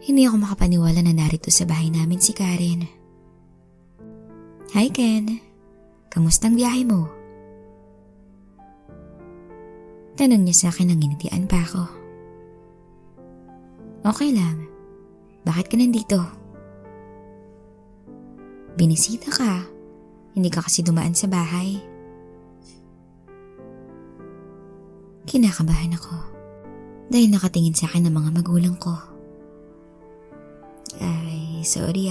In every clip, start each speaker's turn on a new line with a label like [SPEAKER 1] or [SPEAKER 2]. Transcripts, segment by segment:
[SPEAKER 1] Hindi ako makapaniwala na narito sa bahay namin si Karen. Hi Ken, kamusta ang biyahe mo? Tanong niya sa akin nang initian pa ako. Okay lang, bakit ka nandito? Binisita ka, hindi ka kasi dumaan sa bahay. Kinakabahan ako dahil nakatingin sa akin ng mga magulang ko. Ay, sorry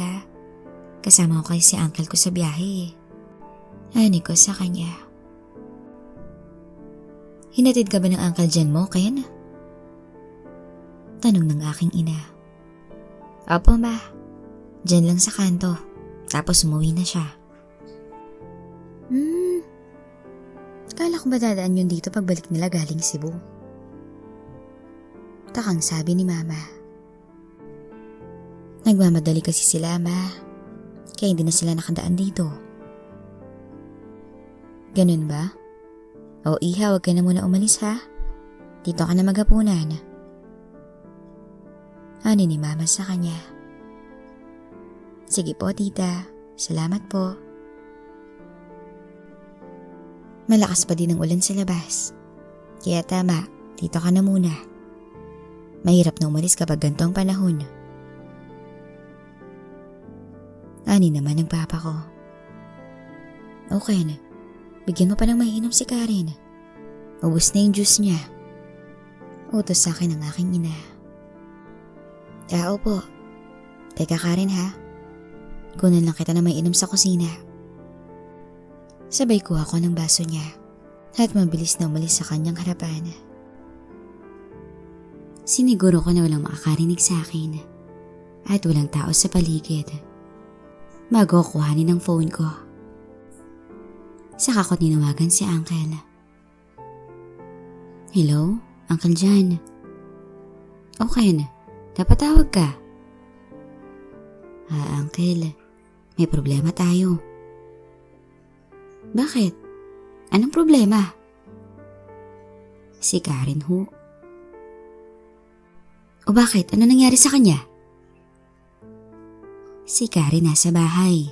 [SPEAKER 1] kasama ko kasi si uncle ko sa biyahe. Ani ko sa kanya. Hinatid ka ba ng uncle dyan mo, Ken? Tanong ng aking ina. Opo ma, dyan lang sa kanto, tapos umuwi na siya. Kala ko ba dadaan yun dito pagbalik nila galing Cebu? Takang sabi ni mama. Nagmamadali kasi sila ma, kaya hindi na sila nakadaan dito. Ganun ba? O iha, huwag ka na muna umalis ha. Dito ka na maghapunan. Ani ni mama sa kanya. Sige po tita, salamat po. Malakas pa din ang ulan sa labas. Kaya tama, dito ka na muna. Mahirap na umalis kapag ganito ang panahon. Ani naman ang papa ko. Okay na, bigyan mo pa ng maiinom si Karen. Ubus na yung juice niya. Utos sa akin ng aking ina. Opo. Teka Karen ha. Kunan lang kita na maiinom sa kusina. Sabay kuha ko ng baso niya at mabilis na umalis sa kanyang harapan. Siniguro ko na walang makakarinig sa akin at walang tao sa paligid. Bago ko kuhanin ang phone ko. Saka ko tinawagan si Uncle. Hello, Uncle John. Okay na, dapat tawag ka. Uncle, may problema tayo. Bakit? Anong problema? Si Karen ho. O bakit? Ano nangyari sa kanya? Si Karen nasa bahay.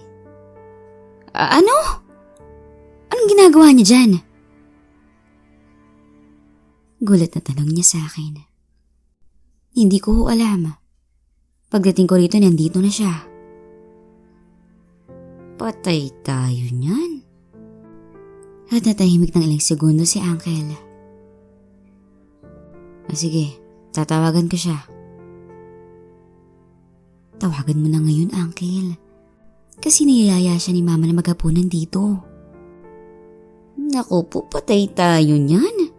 [SPEAKER 1] Ano? Anong ginagawa niya dyan? Gulat na tanong niya sa akin. Hindi ko ho alam. Pagdating ko rito, nandito na siya. Patay tayo niyan. At natahimik ng ilang segundo si Uncle. Sige, tatawagan ko siya. Tawagan mo na ngayon, Uncle. Kasi niyayaya siya ni Mama na maghapunan dito. Naku po, patay tayo niyan.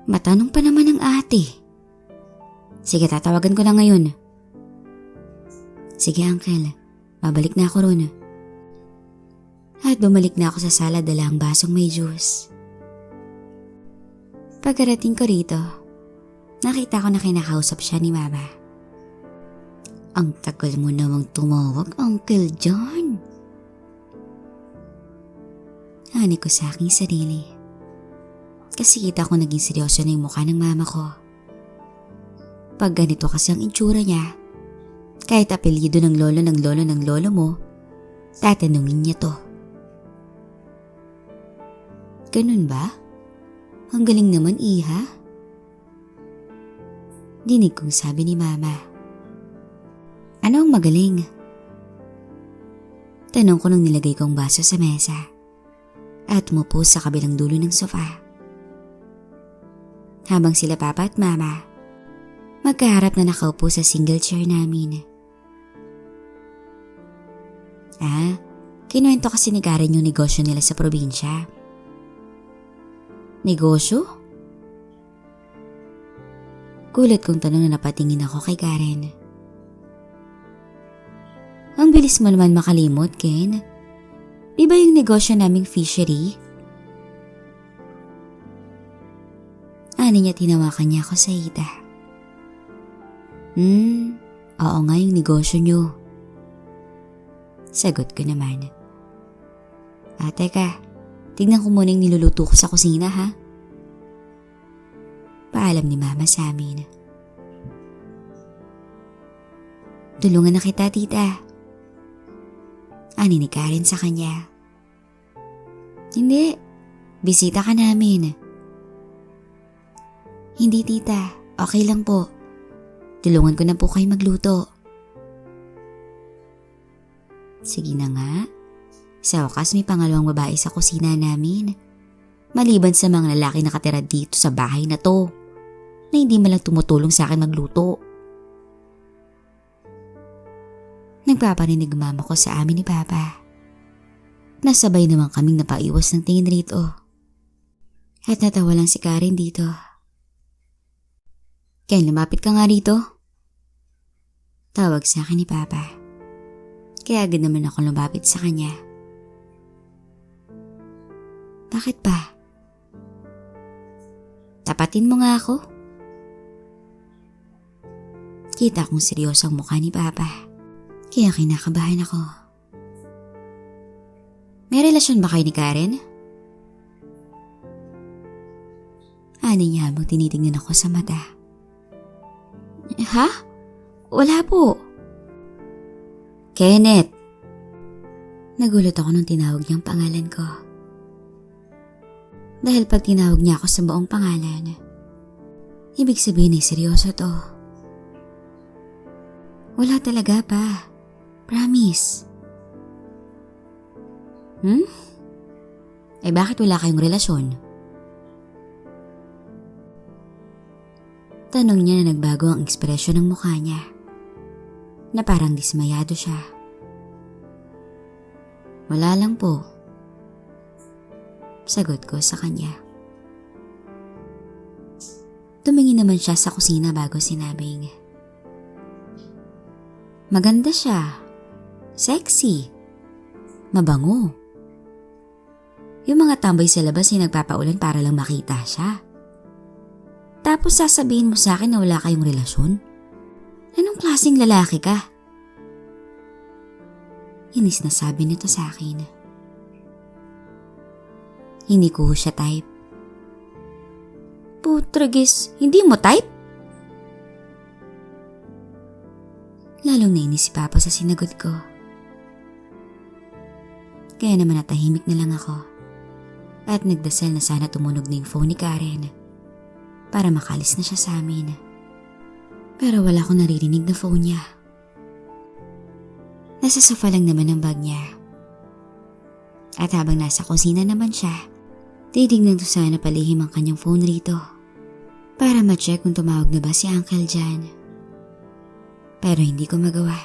[SPEAKER 1] Matanong pa naman ang ate. Sige, tatawagan ko na ngayon. Sige, Uncle. Babalik na ako ron. At bumalik na ako sa sala dala ang basong may juice. Pagkarating ko rito, nakita ko na kinakausap siya ni Mama. Ang tagal mo namang tumawag, Uncle John. Hani ko sa aking sarili. Kasi kita ko naging seryoso na yung mukha ng mama ko. Pag ganito kasi ang itsura niya, kahit apelyido ng lolo mo, tatanungin niya to. Ganun ba? Ang galing naman, iha. Dinig kong sabi ni Mama. Ano ang magaling? Tanong ko nung nilagay kong baso sa mesa at umupo sa kabilang dulo ng sofa. Habang sila Papa at Mama, magkaharap na nakaupo sa single chair namin. Kinuwento kasi ni Karen yung negosyo nila sa probinsya. Negosyo? Gulat kong tanong na napatingin ako kay Karen. Ang bilis mo naman makalimot, Ken. Di ba yung negosyo naming fishery? Ani niya tinawakan niya ako sa hita. Oo nga yung negosyo niyo. Sagot ko naman. Teka, tignan ko muna yung niluluto ko sa kusina ha. Paalam ni Mama sa amin. Tulungan na kita, tita. Ani ni Karen sa kanya. Hindi, bisita ka namin. Hindi, tita. Okay lang po. Tulungan ko na po kayo magluto. Sige na nga. Sa wakas may pangalawang babae sa kusina namin. Maliban sa mga lalaki nakatira dito sa bahay na to, na hindi man lang tumutulong sa akin magluto. Nagpaparinig mama ko sa amin ni Papa. Nasabay naman kaming napaiwas ng tingin rito. At natawa lang si Karen dito. Kaya lumapit ka nga rito. Tawag sa akin ni Papa. Kaya agad naman ako lumapit sa kanya. Bakit ba? Tapatin mo nga ako. Kita kong seryoso ang mukha ni Papa. Kaya kinakabahan ako. May relasyon ba kayo ni Karen? Ani niya habang tinitingnan ako sa mata. Ha? Wala po. Kenneth! Nagulat ako nung tinawag niyang pangalan ko. Dahil pag tinawag niya ako sa buong pangalan, ibig sabihin ay seryoso to. Wala talaga pa. Promise. Eh bakit wala kayong relasyon? Tanong niya na nagbago ang ekspresyon ng mukha niya. Na parang dismayado siya. Wala lang po. Sagot ko sa kanya. Tumingin naman siya sa kusina bago sinabing, maganda siya. Sexy. Mabango. Yung mga tambay sa labas ay nagpapaulan para lang makita siya. Tapos sasabihin mo sa akin na wala kayong relasyon? Anong klaseng lalaki ka? Inis na sabi nito sa akin. Hindi ko siya type. Putragis, hindi mo type? Lalong nainis si Papa sa sinagot ko. Kaya naman natahimik na lang ako at nagdasal na sana tumunog na yung phone ni Karen para makalis na siya sa amin. Pero wala akong naririnig na phone niya. Nasa sofa lang naman ang bag niya. At habang nasa kusina naman siya, titignan ko sana palihim ang kanyang phone rito para ma-check kung tumawag na ba si Uncle John. Pero hindi ko magawa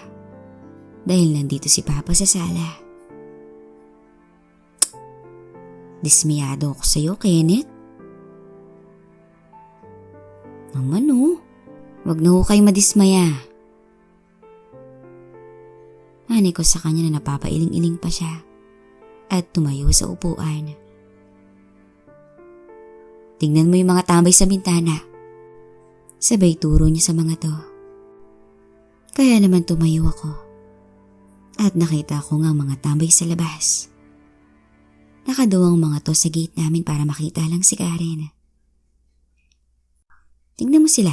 [SPEAKER 1] dahil nandito si Papa sa sala. Dismayado ako sa'yo, Kenneth. Naman wag na ho kayo madismaya. Ani ko sa kanya na napapailing-iling pa siya at tumayo sa upuan. Tingnan mo yung mga tambay sa bintana. Sabay turo niya sa mga to. Kaya naman tumayo ako at nakita ko nga mga tambay sa labas. Nakaduwang mga to sa gate namin para makita lang si Karen. Tingnan mo sila.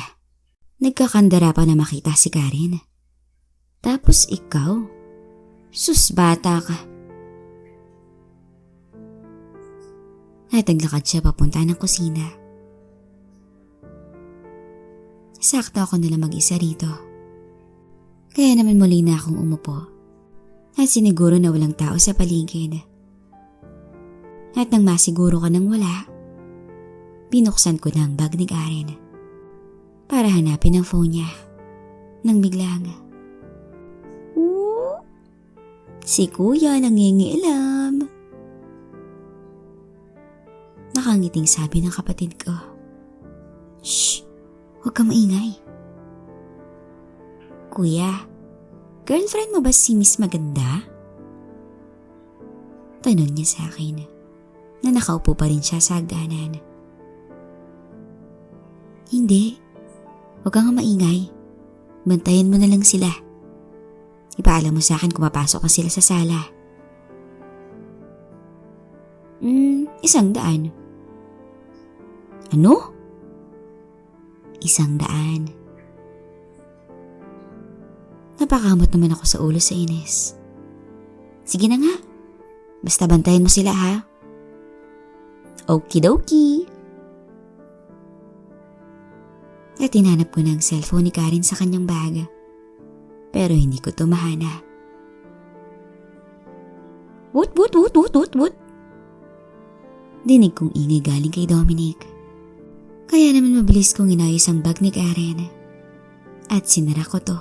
[SPEAKER 1] Nagkakandara pa na makita si Karen. Tapos ikaw, sus bata ka. At naglakad siya papunta ng kusina. Sakto ako nalang mag-isa rito. Kaya naman muli na akong umupo at siniguro na walang tao sa paligid. At nang masiguro ka nang wala, binuksan ko na ang bag ni Karen para hanapin ang phone niya nang biglang, si Kuya nangingialam. Nakangiting sabi ng kapatid ko. Shh! Huwag kang maingay. Kuya, girlfriend mo ba si Miss Maganda? Tanong niya sa akin na nakaupo pa rin siya sa hagdanan. Hindi. Huwag kang maingay. Bantayan mo na lang sila. Ipaalam mo sa akin kung papasok ka sila sa sala. 100. Ano? 100. Napakamot naman ako sa ulo sa inis. Sige na nga. Basta bantayan mo sila ha. Okidoki. At tinanap ko na ang cellphone ni Karen sa kanyang bag. Pero hindi ko ito mahana. Woot woot woot woot woot woot. Dinig kong ingay galing kay Dominic. Kaya naman mabilis kong inayos ang bag ni Karen. At sinara ko to.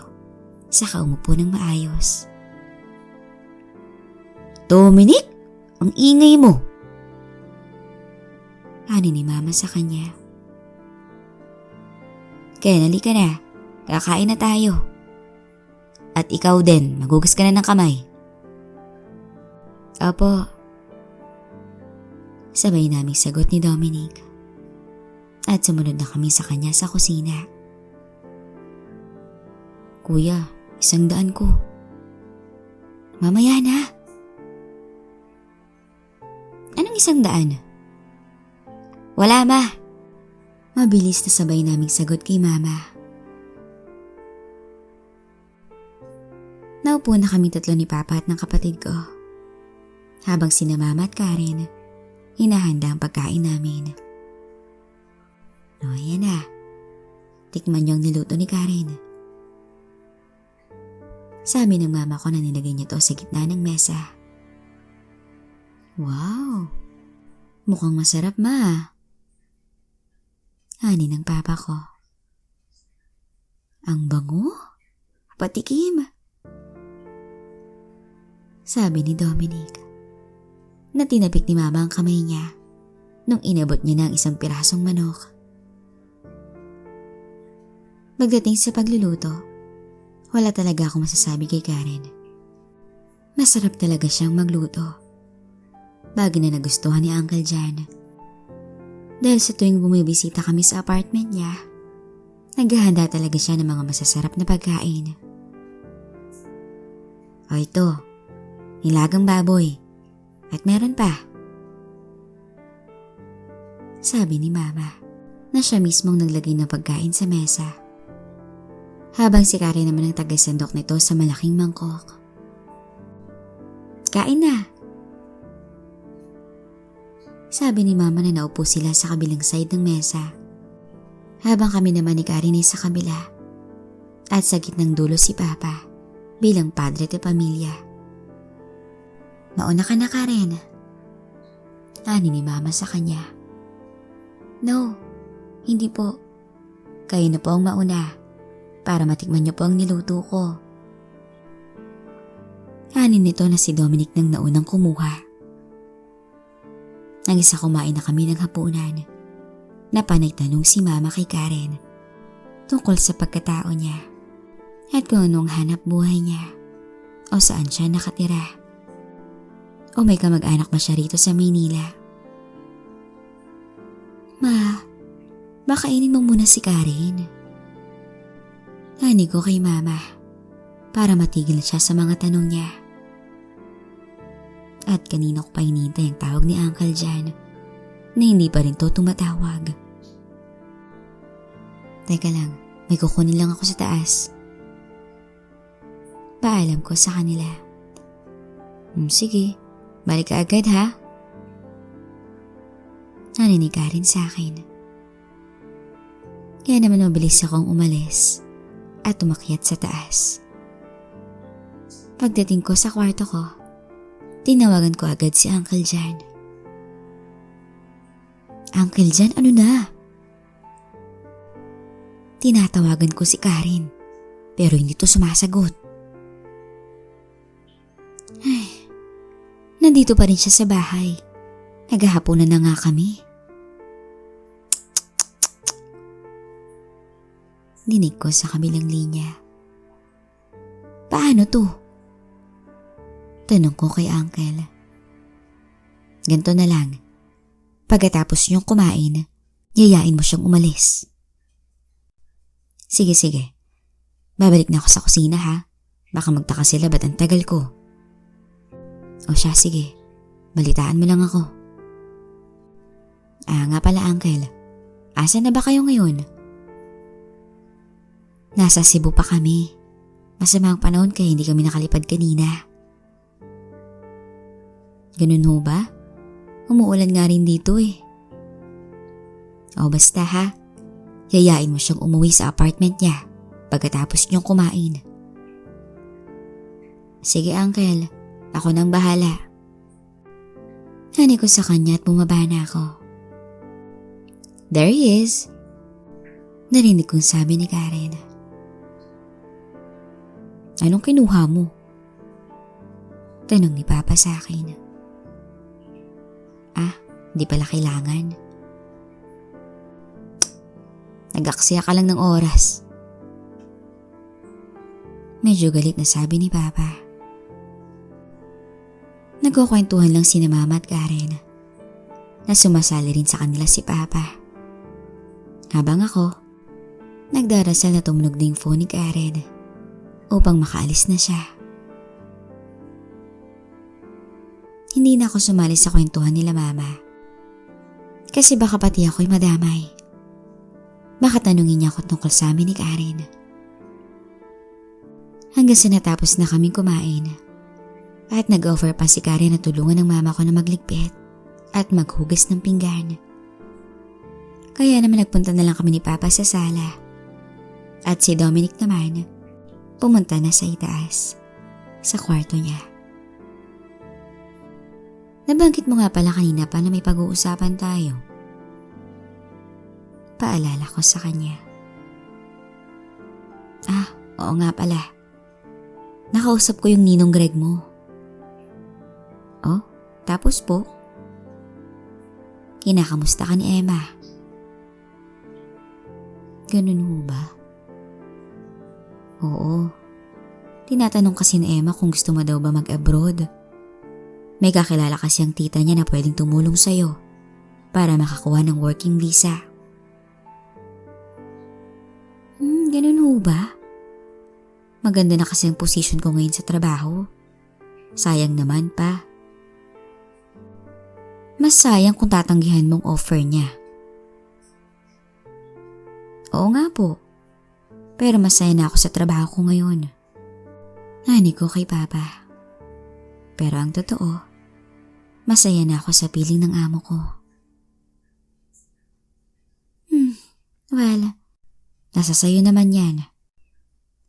[SPEAKER 1] Saka umupo ng maayos. Dominic, ang ingay mo. Ani ni Mama sa kanya. Kaya nalika na, kakain na tayo. At ikaw din, magugas ka na ng kamay. Opo. Sabay naming sagot ni Dominic. At sumunod na kami sa kanya sa kusina. Kuya, 100 ko. Mamaya na. Anong 100? Wala ma. Mabilis na sabay naming sagot kay Mama. Naupo na kami tatlo ni Papa at ng kapatid ko. Habang sina Mama at Karen, hinahanda ang pagkain namin. O, yan na. Tikman niyo ang niluto ni Karen. Sabi ng Mama ko na nilagay niya to sa gitna ng mesa. Wow! Mukhang masarap, Ma. Ani ng Papa ko. Ang bango? Patikim. Sabi ni Dominic. Na tinapik ni Mama ang kamay niya nung inabot niya ng isang pirasong manok. Pagdating sa pagluluto, wala talaga akong masasabi kay Karen. Masarap talaga siyang magluto. Bagay na nagustuhan ni Uncle Jan. Dahil sa tuwing bumibisita kami sa apartment niya, naghahanda talaga siya ng mga masasarap na pagkain. O ito, nilagang baboy. At meron pa. Sabi ni Mama na siya mismong naglagay ng pagkain sa mesa. Habang si Karen naman ang tagasandok nito sa malaking mangkok. Kain na. Sabi ni Mama na naupo sila sa kabilang side ng mesa. Habang kami naman ni Karen ay sa kabila. At sa gitnang dulo si Papa bilang padre de pamilya. Mauna ka na, Karen. Ani ni Mama sa kanya. No, hindi po. Kayo na po ang mauna para matikman niyo po ang niluto ko. Ani nito na si Dominic nang naunang kumuha. Nang isa kumain na kami ng hapunan, napanay tanong si Mama kay Karen tungkol sa pagkatao niya at kung anong hanap buhay niya o saan siya nakatira. O may kamag-anak ba siya rito sa Maynila? Ma, baka kainin mo muna si Karen. Ani ko kay Mama para matigil siya sa mga tanong niya. At kanina ko pa hinihintay ang tawag ni Uncle Jan na hindi pa rin to tumatawag. Teka lang, may kukunin lang ako sa taas. Paalam ko sa kanila. Sige, balik ka agad ha. Narinig ka rin sa akin. Kaya naman mabilis akong umalis at umakyat sa taas. Pagdating ko sa kwarto ko, tinawagan ko agad si Uncle Jan. Uncle Jan, ano na? Tinatawagan ko si Karen, pero hindi to sumasagot. Ay, nandito pa rin siya sa bahay. Naghahaponan na nga kami. Dinig ko sa kabilang linya. Paano to? Tanong ko kay Uncle. Ganto na lang. Pagkatapos niyong kumain, yayain mo siyang umalis. Sige. Babalik na ako sa kusina ha. Baka magtaka sila ba't ang tagal ko. O siya, sige. Balitaan mo lang ako. Nga pala Uncle. Asan na ba kayo ngayon? Nasa Cebu pa kami. Masama ang panahon kaya hindi kami nakalipad kanina. Ganun ho ba? Umuulan nga rin dito eh. O basta ha, yayain mo siyang umuwi sa apartment niya pagkatapos niyong kumain. Sige uncle, ako nang bahala. Hani ko sa kanya at bumaba na ako. There he is. Narinig kong sabi ni Karen. Anong kinuha mo? Tanong ni Papa sa akin. Di pala kailangan. Nag-aksaya ka lang ng oras. Medyo galit na sabi ni Papa. Nagkukwentuhan lang sina Mama at Karen na sumasali rin sa kanila si Papa. Habang ako, nagdarasal na tumunog na yung phone ni Karen upang makaalis na siya. Hindi na ako sumali sa kwentuhan nila Mama kasi baka pati ako'y madamay. Baka tanungin niya ako tungkol sa amin ni Karen. Hanggang sa natapos na kaming kumain at nag-offer pa si Karen na tulungan ng mama ko na magligpit at maghugas ng pinggan. Kaya naman nagpunta na lang kami ni Papa sa sala at si Dominic naman pumunta na sa itaas sa kwarto niya. Nabanggit mo nga pala kanina pa na may pag-uusapan tayo. Paalala ko sa kanya. Oo nga pala. Nakausap ko yung ninong Greg mo. Oh, tapos po? Kinakamusta ka ni Emma? Ganun ho ba? Oo. Tinatanong kasi ni Emma kung gusto mo daw ba mag-abroad. May kakilala kasi ang tita niya na pwedeng tumulong sa'yo para makakuha ng working visa. Ganun ho ba? Maganda na kasi ang posisyon ko ngayon sa trabaho. Sayang naman pa. Mas sayang kung tatanggihan mong offer niya. Oo nga po. Pero masaya na ako sa trabaho ko ngayon. Hani ko kay Papa. Pero ang totoo, masaya na ako sa piling ng amo ko. Well, nasa sayo naman yan.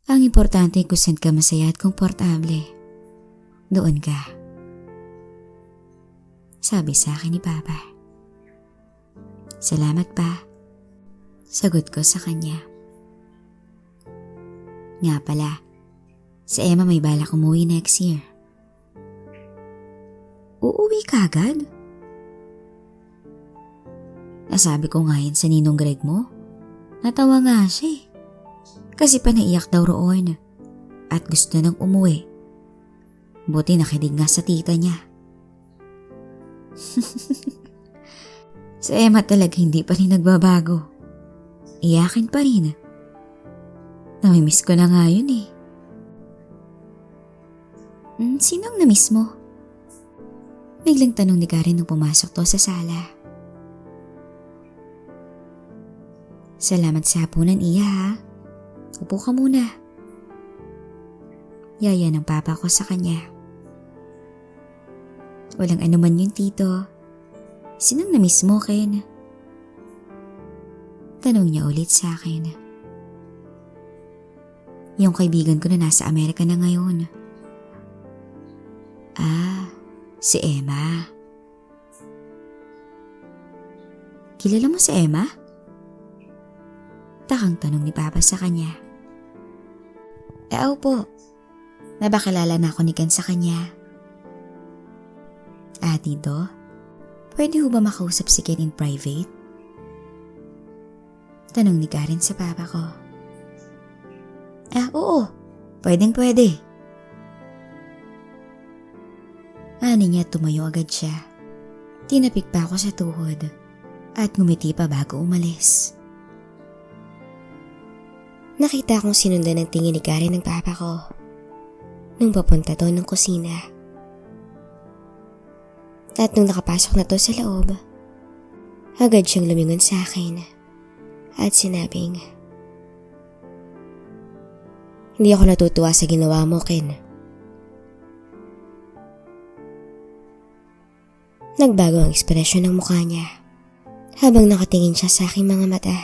[SPEAKER 1] Ang importante kung saan ka masaya at komportable. Doon ka. Sabi sa akin ni Papa. Salamat pa. Sagot ko sa kanya. Nga pala, si Emma may balak umuwi next year. Uuwi ka agad? Nasabi ko nga yan sa ninong Greg mo. Natawa nga siya eh. Kasi panaiyak daw roon at gusto nang umuwi. Buti nakinig nga sa tita niya. Si Emma talaga hindi pa rin nagbabago. Iyakin pa rin. Namimiss ko na nga yun eh. Sinong namiss mo? Biglang tanong ni Karen nung pumasok to sa sala. Salamat sa hapunan, Iya ha. Upo ka muna. Yaya ng Papa ko sa kanya. Walang anuman yun, Tito. Sinong namiss mo, Ken? Tanong niya ulit sa akin. Yung kaibigan ko na nasa Amerika na ngayon. Si Emma. Kilala mo si Emma? Takang tanong ni Papa sa kanya. Opo. Nabakilala na ako ni Ken sa kanya. Tito, pwede ho ba makausap si Ken in private? Tanong ni Karen sa Papa ko. Oo. Pwede. Ani niya tumayo agad siya. Tinapik pa ako sa tuhod at ngumiti pa bago umalis. Nakita kong sinundan ng tingin ni Karen ng Papa ko nung papunta doon ng kusina. At nung nakapasok na to sa loob, agad siyang lumingon sa akin at sinabing,
[SPEAKER 2] Hindi ako natutuwa sa ginawa mo, Ken. Nagbago ang ekspresyon ng mukha niya habang nakatingin siya sa aking mga mata.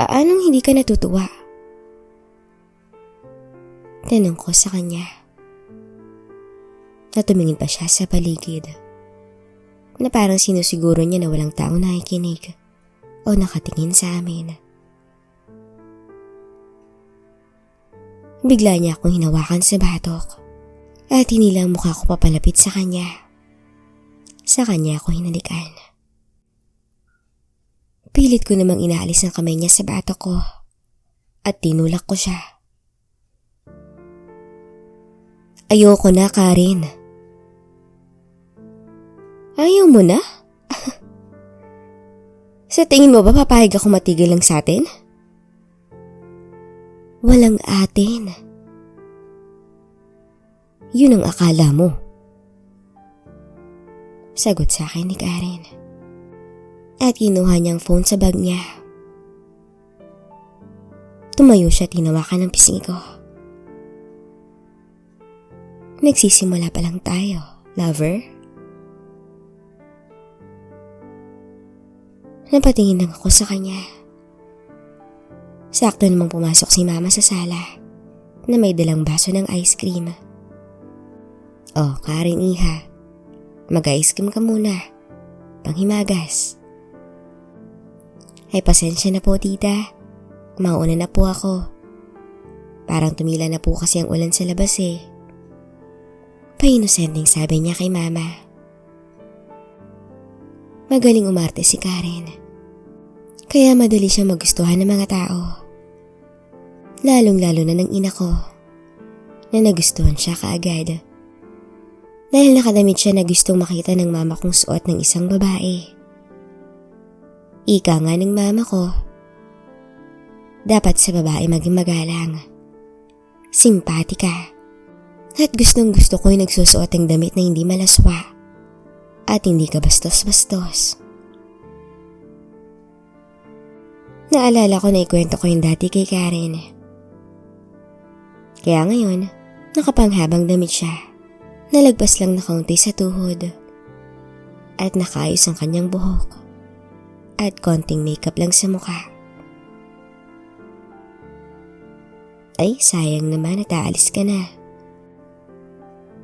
[SPEAKER 2] Anong hindi ka natutuwa? Tanong ko sa kanya. Natumingin pa siya sa paligid na parang sinusiguro niya na walang taong nakikinig o nakatingin sa amin. Bigla niya akong hinawakan sa batok at hinila ang mukha ko papalapit sa kanya. Sa kanya ako hinalikan. Pilit ko namang inaalis ang kamay niya sa batok ko at tinulak ko siya. Ayoko na, Karen. Ayaw mo na? Sa tingin mo ba papayag ako matigil lang sa atin? Walang atin. Yun ang akala mo. Sagot sa akin ni Karen. At kinuha niyang phone sa bag niya. Tumayo siya at hinawakan ng pisngi ko. Nagsisimula pa lang tayo, lover. Napatingin lang ako sa kanya. Sakto namang pumasok si Mama sa sala na may dalang baso ng ice cream. Oh, Karen iha, mag-ice cream ka muna, panghimagas. Ay pasensya na po tita, mauna na po ako. Parang tumila na po kasi ang ulan sa labas eh. Pa-inosenteng sabi niya kay Mama. Magaling umarte si Karen. Kaya madali siya magustuhan ng mga tao. Lalong-lalo na ng ina ko na nagustuhan siya kaagad. Dahil nakadamit siya na gustong makita ng mama kong suot ng isang babae. Ika nga ng mama ko, dapat sa babae maging magalang, simpatika, at gustong gusto ko yung nagsusuot ng damit na hindi malaswa at hindi ka bastos-bastos. Naalala ko na ikwento ko yung dati kay Karen. Kaya ngayon, nakapanghabang damit siya. Nalagpas lang na kaunti sa tuhod. At nakaayos ang kanyang buhok. At konting makeup lang sa mukha. Ay, sayang naman at aalis ka na.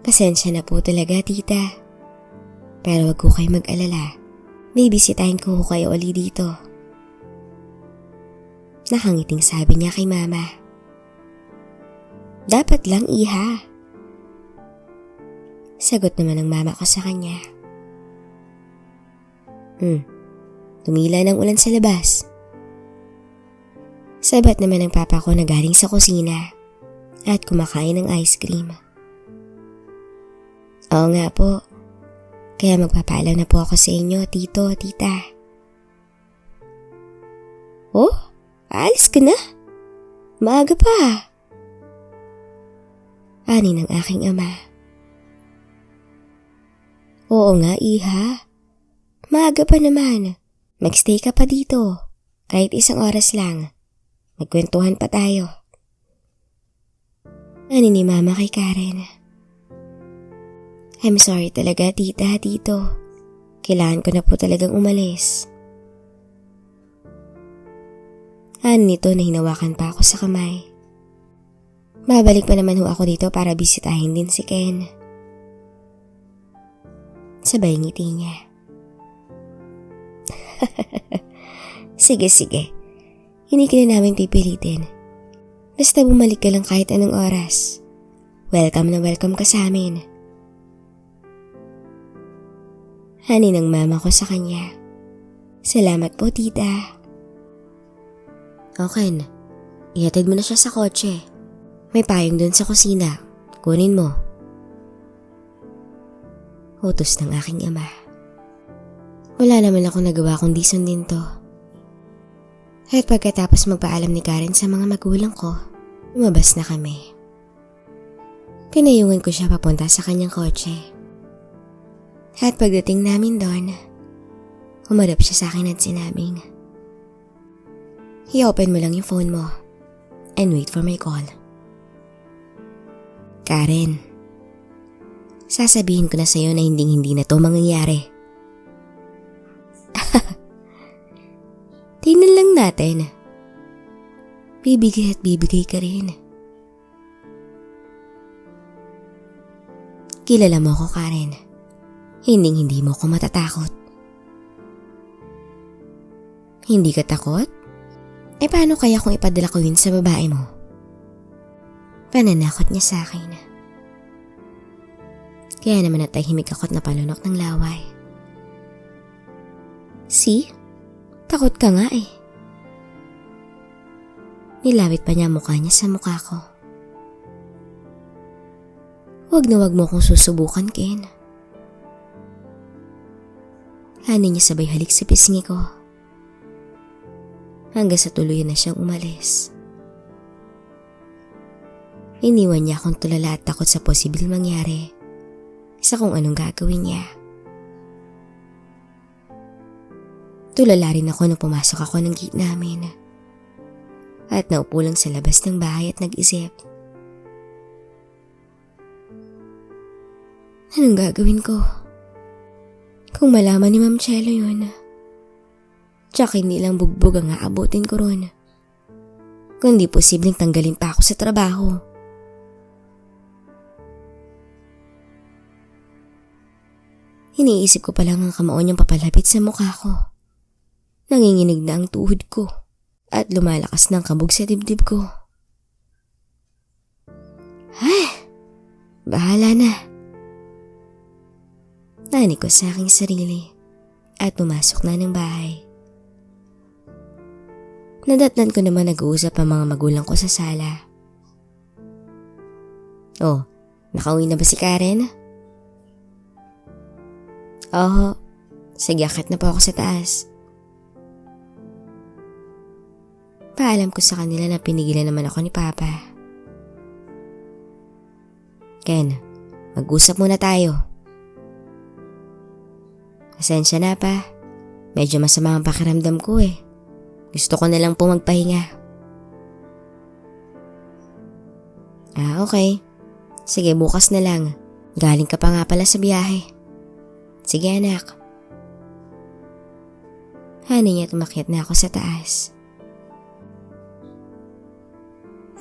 [SPEAKER 2] Pasensya na po talaga, tita. Pero wag ko kayo mag-alala. May bisitahin ko kayo uli dito. Nakangiting sabi niya kay Mama. Dapat lang, iha. Sagot naman ng mama ko sa kanya. Tumila ng ulan sa labas. Sabat naman ng papa ko na galing sa kusina at kumakain ng ice cream. Oo nga po. Kaya magpapaalam na po ako sa inyo, tito, tita. Oh, aalis ka na? Maaga pa. Ani ng aking ama. Oo nga, iha. Maaga pa naman. Magstay ka pa dito. Kahit isang oras lang. Magkwentuhan pa tayo. Ani ni mama kay Karen. I'm sorry talaga, tita, tito. Kailangan ko na po talagang umalis. Ani nito na hinawakan pa ako sa kamay. Babalik pa naman ho ako dito para bisitahin din si Ken. Sabay ngiti niya. Sige. Hindi ka na namin pipilitin. Basta bumalik ka lang kahit anong oras. Welcome na welcome ka sa amin. Hani ng mama ko sa kanya. Salamat po, tita. Okay, ihatid mo na siya sa kotse. May payong dun sa kusina. Kunin mo. Utos ng aking ama. Wala naman ako nagawa kundi sundin to. At pagkatapos magpaalam ni Karen sa mga magulang ko, lumabas na kami. Pinayungan ko siya papunta sa kanyang kotse. At pagdating namin doon, humarap siya sa akin at sinabing, I-open mo lang yung phone mo and wait for my call. Karen, sasabihin ko na sa'yo na hindi na to mangyayari. Tingnan lang natin. Bibigay at bibigay ka rin. Kilala mo ko, Karen. Hindi mo ko matatakot. Hindi ka takot? Paano kaya kung ipadala ko yun sa babae mo? Pananakot niya sa akin. Kaya naman natahimik ako't napalunok ng laway. See? Takot ka nga eh. Nilawit pa niya mukha niya sa mukha ko. Wag na wag mo kong susubukan, Ken. Hani niya sabay halik sa pisngi ko. Hanggang sa tuluyan na siyang umalis. Iniwan niya akong tulala at takot sa posibleng mangyari sa kung anong gagawin niya. Tulala rin ako nung pumasok ako ng gate namin at naupo lang sa labas ng bahay at nag-isip. Anong gagawin ko? Kung malaman ni Ma'am Chelo yun, tsaka hindi lang bugbog ang aabutin ko ron, kundi posibleng tanggalin pa ako sa trabaho. Iniisip ko pa lang ang kamao niyang papalapit sa mukha ko. Nanginginig na ang tuhod ko at lumalakas ng kabog sa dibdib ko. Ay, bahala na. Nani ko sa aking sarili at pumasok na ng bahay. Nadatnan ko naman nag-uusap ang mga magulang ko sa sala. Oh, nakauwi na ba si Karen? Oo, sige akit na po ako sa taas. Paalam ko sa kanila na pinigilan naman ako ni Papa. Ken, mag-usap muna tayo. Pasensya na pa, medyo masama ang pakiramdam ko eh. Gusto ko na lang po magpahinga. Okay. Sige, bukas na lang. Galing ka pa nga pala sa biyahe. Sige anak. Hani niya tumakyat na ako sa taas.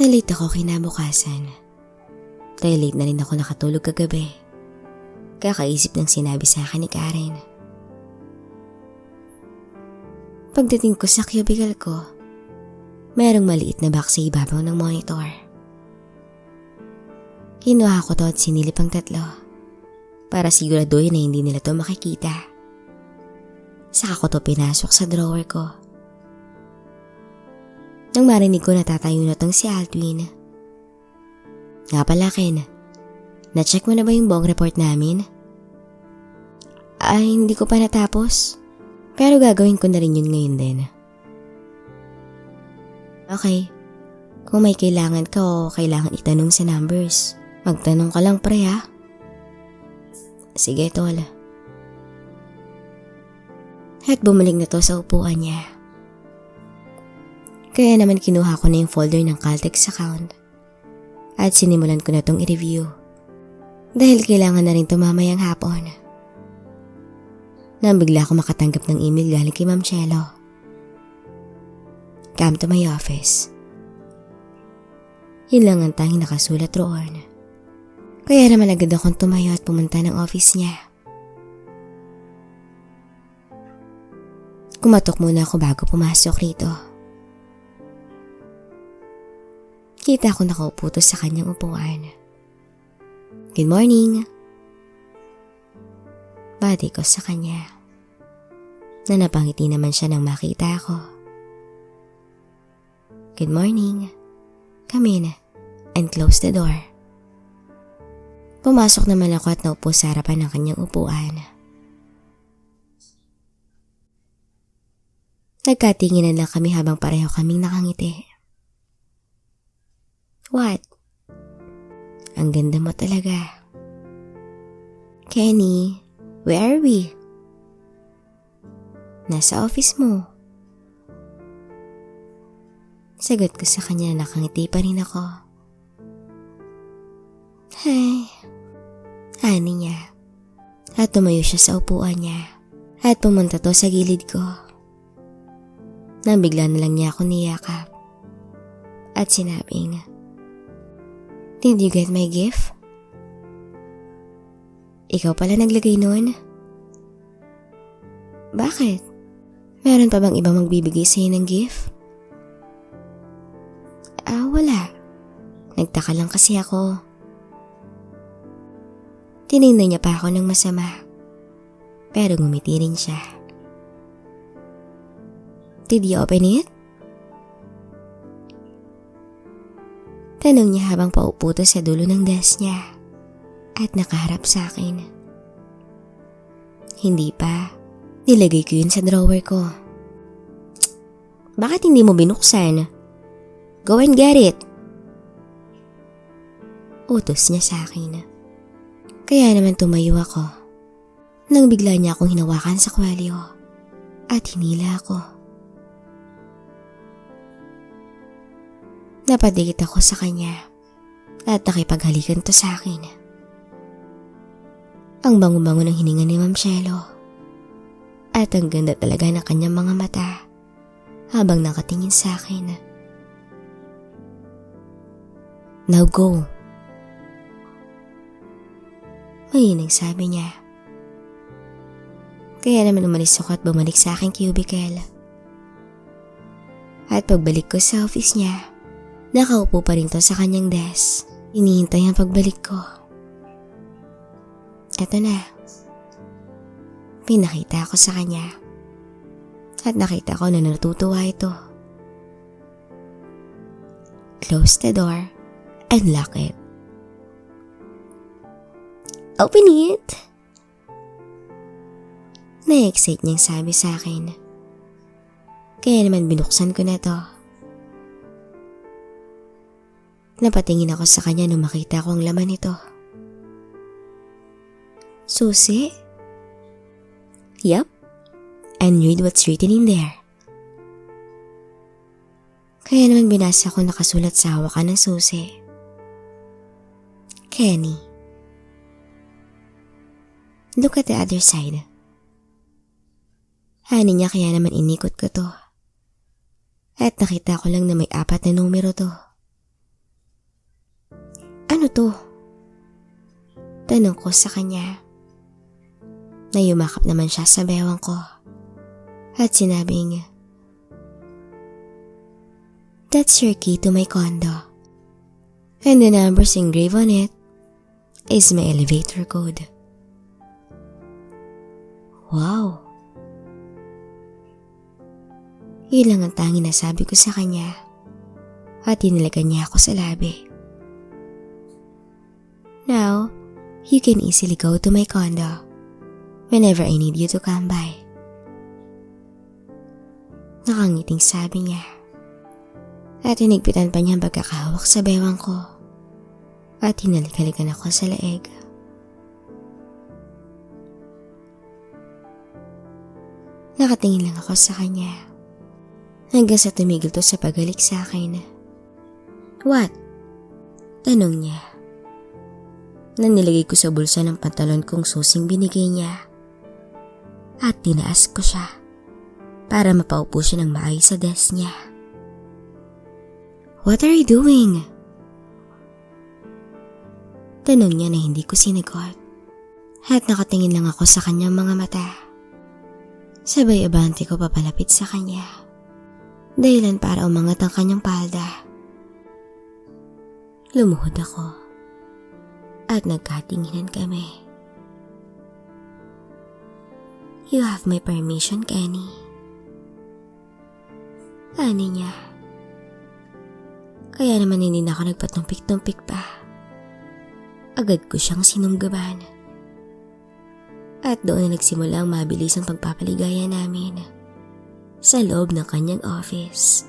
[SPEAKER 2] Nalate ako kinabukasan. Dahil late na rin ako nakatulog kagabi. Kakaisip ng sinabi sa akin ni Karen. Pagdating ko sa cubicle ko, mayroong maliit na box sa ibabaw ng monitor. Kinuha ko to at sinilip ang tatlo para siguraduhin na hindi nila to makikita. Saka ko to pinasok sa drawer ko. Nang marinig ko natatayo na tong si Aldwin. Nga pala Ken, na-check mo na ba yung buong report namin? Ay, hindi ko pa natapos. Pero gagawin ko na rin yun ngayon din. Okay. Kung may kailangan ka o kailangan itanong sa numbers, magtanong ka lang pre ha. Sige tol. At bumalik na to sa upuan niya. Kaya naman kinuha ko na yung folder ng Caltex account. At sinimulan ko na tong i-review. Dahil kailangan na rin to mamayang hapon. Nang bigla ako makatanggap ng email galing kay Ma'am Chelo. Come to my office. Yun lang ang tanging nakasulat roon. Kaya naman agad akong tumayo at pumunta ng office niya. Kumatok muna ako bago pumasok rito. Kita ko nakaupo to sa kanyang upuan. Good morning. Bati ko sa kanya. Na napangiti naman siya nang makita ako. Good morning. Come in and close the door. Pumasok naman ako at naupo sa harapan ng kanyang upuan. Nagkatinginan lang kami habang pareho kaming nakangiti. What? Ang ganda mo talaga. Kenny, where are we? Nasa office mo. Sagot ko sa kanya na nakangiti pa rin ako. Hi, ani niya. At tumayo siya sa upuan niya at pumunta to sa gilid ko. Nang bigla na lang niya ako niyakap at sinabing, "Did you get my gift?" Ikaw pala naglagay nun? Bakit? Meron pa bang iba magbibigay sa'yo ng gift? Wala. Nagtaka lang kasi ako. Tinignan niya pa ako ng masama. Pero ngumiti rin siya. Did you open it? Tanong niya habang paupo to sa dulo ng desk niya at nakaharap sa akin. Hindi pa. Nilagay ko yun sa drawer ko. Bakit hindi mo binuksan? Go and get it. Utos niya sa akin. Kaya naman tumayo ako. Nang bigla niya akong hinawakan sa kwelyo at hinila ako. Napadikit ako sa kanya at nakipaghalikan to sa akin. Ang bango-bango ng hininga ni Ma'am Shelo at ang ganda talaga ng kanyang mga mata habang nakatingin sa akin. Now go. Mahinig sabi niya. Kaya naman umalis ako at bumalik sa aking cubicle. At pagbalik ko sa office niya, nakaupo pa rin to sa kanyang desk. Hinihintay ang pagbalik ko. Eto na. Pinakita ako sa kanya. At nakita ko na natutuwa ito. Close the door and lock it. Open it! Na-excite niyang sabi sa akin. Kaya naman binuksan ko na to. Napatingin ako sa kanya nung makita ko ang laman nito. Susi? Yup. And read what's written in there. Kaya naman binasa ko nakasulat sa hawakan ng susi. Kenny. Look at the other side. Hani niya kaya naman inikot ko to. At nakita ko lang na may 4 na numero to. Ano to? Tanong ko sa kanya. Nayumakap naman siya sa bewang ko. At sinabing, "That's your key to my condo. And the numbers engraved on it is my elevator code." Wow! Yun lang ang tanging nasabi ko sa kanya at tinalagan niya ako sa labi. Now, you can easily go to my condo whenever I need you to come by. Nakangiting sabi niya at hinigpitan pa niya ang pagkakahawak sa bewang ko at hinalik-halikan ako sa leeg. Nakatingin lang ako sa kanya hanggang sa tumigil to sa paghalik sa akin. What? Tanong niya. Nang nilagay ko sa bulsa ng pantalon kong susing binigay niya at tinaas ko siya para mapaupo siya ng maayos sa desk niya. What are you doing? Tanong niya na hindi ko sinagot at nakatingin lang ako sa kanyang mga mata. Sabay abante ko papalapit sa kanya. Dahilan para umangat ang kanyang palda. Lumuhod ako at nagkatinginan kami. You have my permission, Kenny. Ani niya. Kaya naman hindi na ako nagpatumpik-tumpik pa. Agad ko siyang sinunggaban. At doon na nagsimula ang mabilis ang pagpapaligaya namin sa loob ng kanyang office.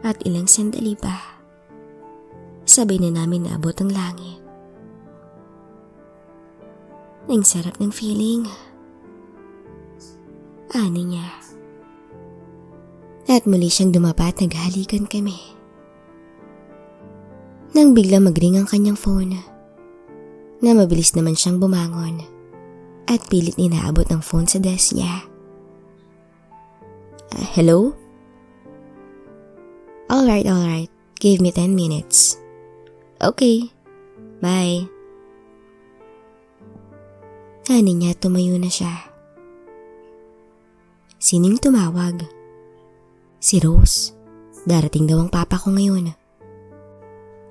[SPEAKER 2] At ilang sandali pa, sabay na namin naabot ang langit. Ang sarap ng feeling. Ani niya. At muli siyang dumapa at naghalikan kami. Nang bigla magring ang kanyang phone, na mabilis naman siyang bumangon at pilit inaabot ang phone sa desk niya. Hello? Alright. Give me 10 minutes. Okay. Bye. Ani niya, tumayo na siya. Sinong tumawag? Si Rose. Darating daw ang papa ko ngayon.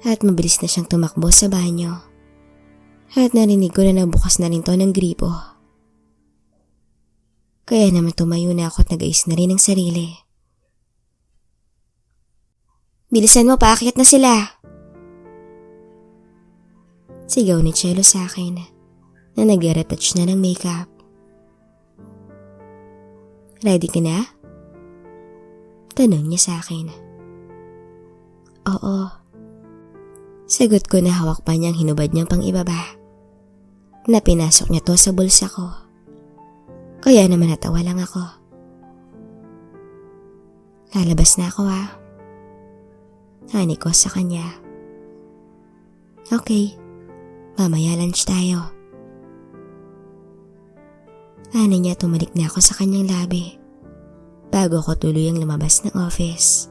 [SPEAKER 2] At mabilis na siyang tumakbo sa banyo. At narinig ko na nabukas na rin to ng gripo. Kaya naman tumayo na ako at nag-ayos na rin ang sarili. Bilisan mo, paakyat na sila! Sigaw ni Chelo sa akin na nag-retouch na ng makeup. Ready ka na? Tanong niya sa akin. Oo. Sagot ko na hawak pa niyang hinubad niyang pang ibaba. Na pinasok niya to sa bulsa ko. Kaya naman natawa lang ako. Lalabas na ako Hani ko sa kanya. Okay, mamaya lunch tayo. Hani niya tumalik na ako sa kanyang labi bago ako tuluyang lumabas ng office.